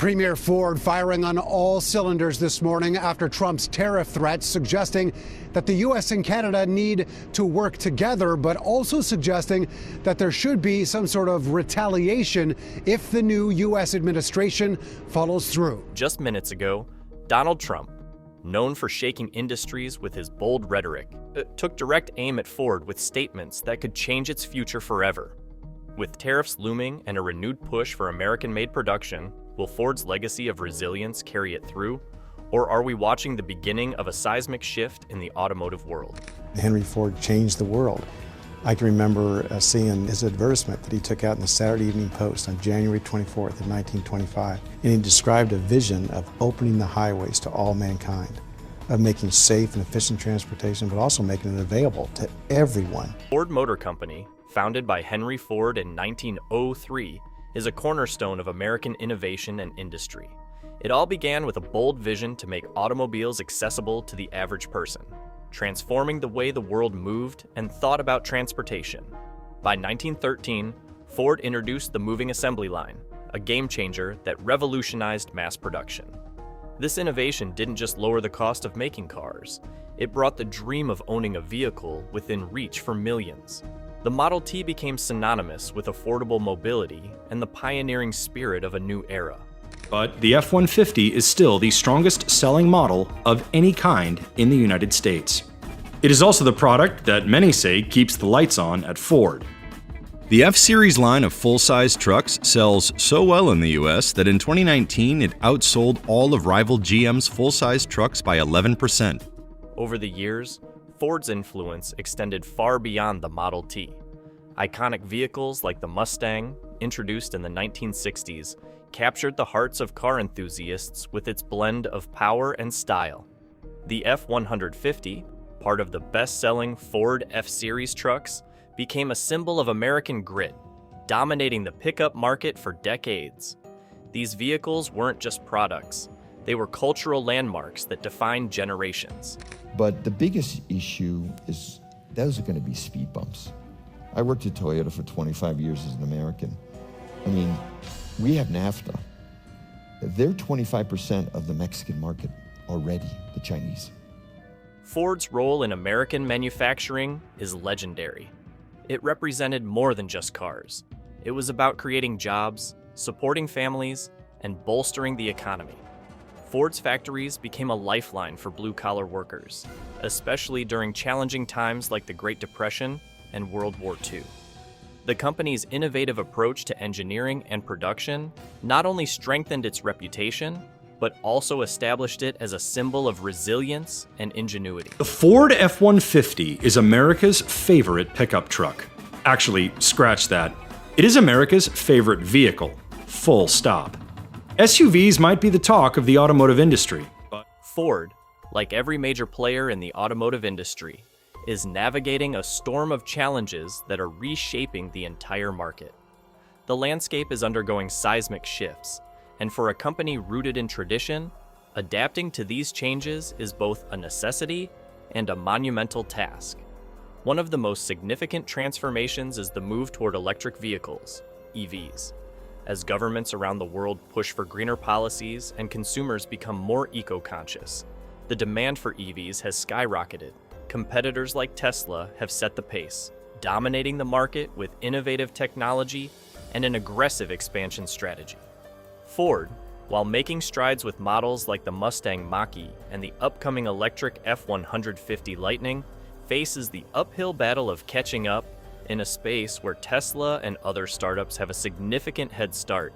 Premier Ford firing on all cylinders this morning after Trump's tariff threats, suggesting that the U.S. and Canada need to work together, but also suggesting that there should be some sort of retaliation if the new U.S. administration follows through. Just minutes ago, Donald Trump, known for shaking industries with his bold rhetoric, took direct aim at Ford with statements that could change its future forever. With tariffs looming and a renewed push for American-made production, will Ford's legacy of resilience carry it through? Or are we watching the beginning of a seismic shift in the automotive world? Henry Ford changed the world. I can remember seeing his advertisement that he took out in the Saturday Evening Post on January 24th of 1925. And he described a vision of opening the highways to all mankind, of making safe and efficient transportation, but also making it available to everyone. Ford Motor Company, founded by Henry Ford in 1903, is a cornerstone of American innovation and industry. It all began with a bold vision to make automobiles accessible to the average person, transforming the way the world moved and thought about transportation. By 1913, Ford introduced the moving assembly line, a game changer that revolutionized mass production. This innovation didn't just lower the cost of making cars, it brought the dream of owning a vehicle within reach for millions. The Model T became synonymous with affordable mobility and the pioneering spirit of a new era. But the F-150 is still the strongest selling model of any kind in the United States. It is also the product that many say keeps the lights on at Ford. The F-Series line of full-size trucks sells so well in the US that in 2019 it outsold all of rival GM's full-size trucks by 11%. Over the years, Ford's influence extended far beyond the Model T. Iconic vehicles like the Mustang, introduced in the 1960s, captured the hearts of car enthusiasts with its blend of power and style. The F-150, part of the best-selling Ford F-Series trucks, became a symbol of American grit, dominating the pickup market for decades. These vehicles weren't just products, they were cultural landmarks that defined generations. But the biggest issue is those are going to be speed bumps. I worked at Toyota for 25 years as an American. I mean, we have NAFTA. They're 25% of the Mexican market already, the Chinese. Ford's role in American manufacturing is legendary. It represented more than just cars. It was about creating jobs, supporting families, and bolstering the economy. Ford's factories became a lifeline for blue-collar workers, especially during challenging times like the Great Depression and World War II. The company's innovative approach to engineering and production not only strengthened its reputation, but also established it as a symbol of resilience and ingenuity. The Ford F-150 is America's favorite pickup truck. Actually, scratch that. It is America's favorite vehicle. Full stop. SUVs might be the talk of the automotive industry, but Ford, like every major player in the automotive industry, is navigating a storm of challenges that are reshaping the entire market. The landscape is undergoing seismic shifts, and for a company rooted in tradition, adapting to these changes is both a necessity and a monumental task. One of the most significant transformations is the move toward electric vehicles, EVs. As governments around the world push for greener policies and consumers become more eco-conscious, the demand for EVs has skyrocketed. Competitors like Tesla have set the pace, dominating the market with innovative technology and an aggressive expansion strategy. Ford, while making strides with models like the Mustang Mach-E and the upcoming electric F-150 Lightning, faces the uphill battle of catching up in a space where Tesla and other startups have a significant head start.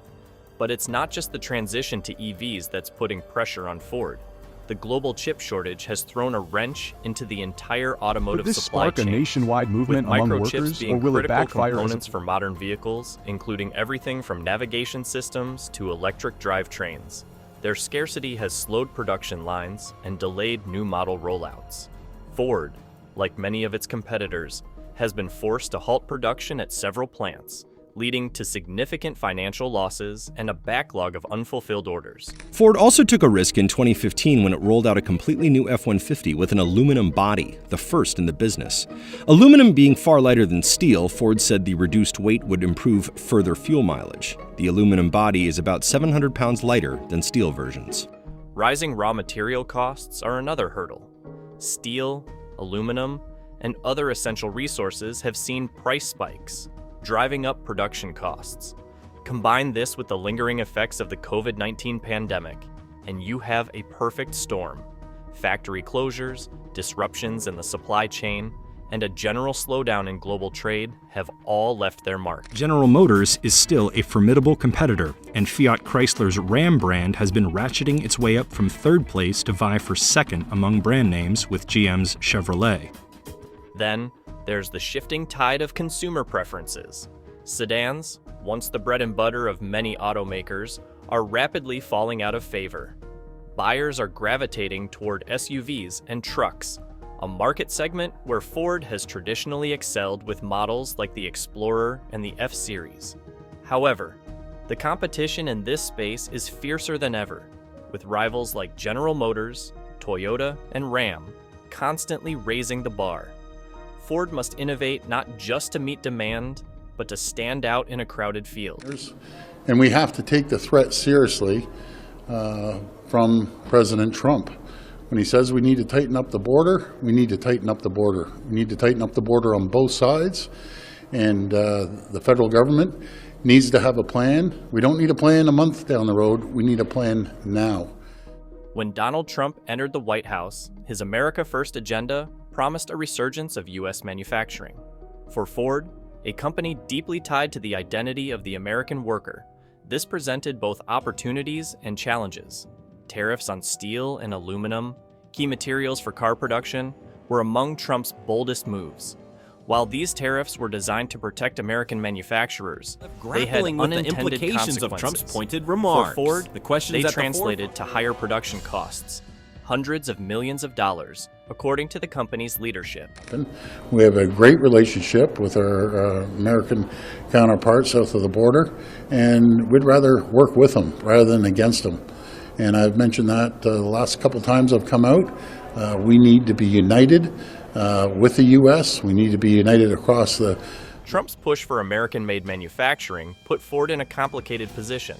But it's not just the transition to EVs that's putting pressure on Ford. The global chip shortage has thrown a wrench into the entire automotive supply chain. Could this spark a nationwide movement among workers, or will it backfire? Components for modern vehicles, including everything from navigation systems to electric drivetrains. Their scarcity has slowed production lines and delayed new model rollouts. Ford, like many of its competitors, has been forced to halt production at several plants, leading to significant financial losses and a backlog of unfulfilled orders. Ford also took a risk in 2015 when it rolled out a completely new F-150 with an aluminum body, the first in the business. Aluminum being far lighter than steel, Ford said the reduced weight would improve further fuel mileage. The aluminum body is about 700 pounds lighter than steel versions. Rising raw material costs are another hurdle. Steel, aluminum, and other essential resources have seen price spikes, driving up production costs. Combine this with the lingering effects of the COVID-19 pandemic, and you have a perfect storm. Factory closures, disruptions in the supply chain, and a general slowdown in global trade have all left their mark. General Motors is still a formidable competitor, and Fiat Chrysler's Ram brand has been ratcheting its way up from third place to vie for second among brand names with GM's Chevrolet. Then, there's the shifting tide of consumer preferences. Sedans, once the bread and butter of many automakers, are rapidly falling out of favor. Buyers are gravitating toward SUVs and trucks, a market segment where Ford has traditionally excelled with models like the Explorer and the F-Series. However, the competition in this space is fiercer than ever, with rivals like General Motors, Toyota, and Ram constantly raising the bar. Ford must innovate not just to meet demand, but to stand out in a crowded field. And we have to take the threat seriously from President Trump. When he says we need to tighten up the border, we need to tighten up the border. We need to tighten up the border on both sides, and the federal government needs to have a plan. We don't need a plan a month down the road, we need a plan now. When Donald Trump entered the White House, his America First agenda promised a resurgence of U.S. manufacturing. For Ford, a company deeply tied to the identity of the American worker, this presented both opportunities and challenges. Tariffs on steel and aluminum, key materials for car production, were among Trump's boldest moves. While these tariffs were designed to protect American manufacturers, they had unintended implications consequences. Of Trump's pointed remarks. For Ford, the questions they translated to higher production costs, hundreds of millions of dollars, according to the company's leadership. We have a great relationship with our American counterparts south of the border, and we'd rather work with them rather than against them. And I've mentioned that the last couple times I've come out. We need to be united with the U.S. We need to be united across the... Trump's push for American-made manufacturing put Ford in a complicated position.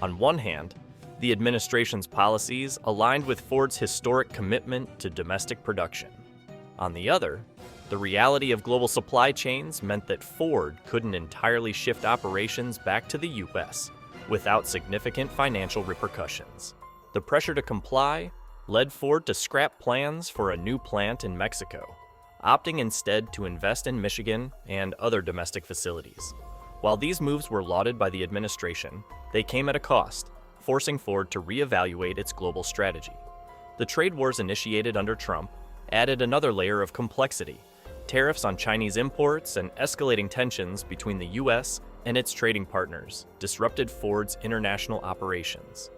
On one hand, the administration's policies aligned with Ford's historic commitment to domestic production. On the other, the reality of global supply chains meant that Ford couldn't entirely shift operations back to the U.S. without significant financial repercussions. The pressure to comply led Ford to scrap plans for a new plant in Mexico, opting instead to invest in Michigan and other domestic facilities. While these moves were lauded by the administration, they came at a cost, forcing Ford to reevaluate its global strategy. The trade wars initiated under Trump added another layer of complexity. Tariffs on Chinese imports and escalating tensions between the U.S. and its trading partners disrupted Ford's international operations.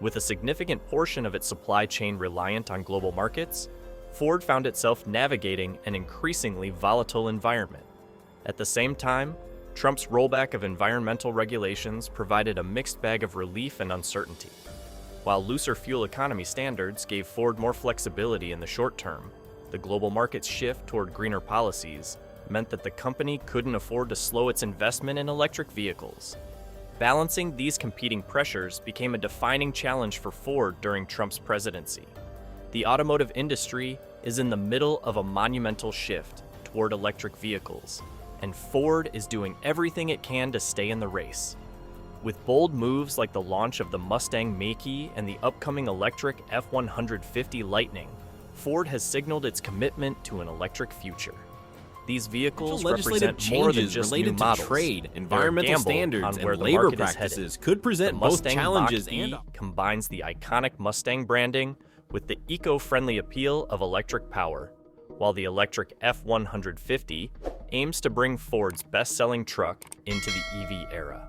With a significant portion of its supply chain reliant on global markets, Ford found itself navigating an increasingly volatile environment. At the same time, Trump's rollback of environmental regulations provided a mixed bag of relief and uncertainty. While looser fuel economy standards gave Ford more flexibility in the short term, the global market's shift toward greener policies meant that the company couldn't afford to slow its investment in electric vehicles. Balancing these competing pressures became a defining challenge for Ford during Trump's presidency. The automotive industry is in the middle of a monumental shift toward electric vehicles, and Ford is doing everything it can to stay in the race. With bold moves like the launch of the Mustang Mach-E and the upcoming electric F-150 Lightning, Ford has signaled its commitment to an electric future. These vehicles represent more than just new models. Trade, environmental standards, and labor practices could present both challenges and combines the iconic Mustang branding with the eco-friendly appeal of electric power, while the electric F-150 aims to bring Ford's best-selling truck into the EV era.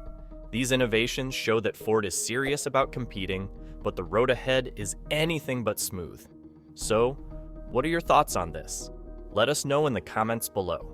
These innovations show that Ford is serious about competing, but the road ahead is anything but smooth. So, what are your thoughts on this? Let us know in the comments below.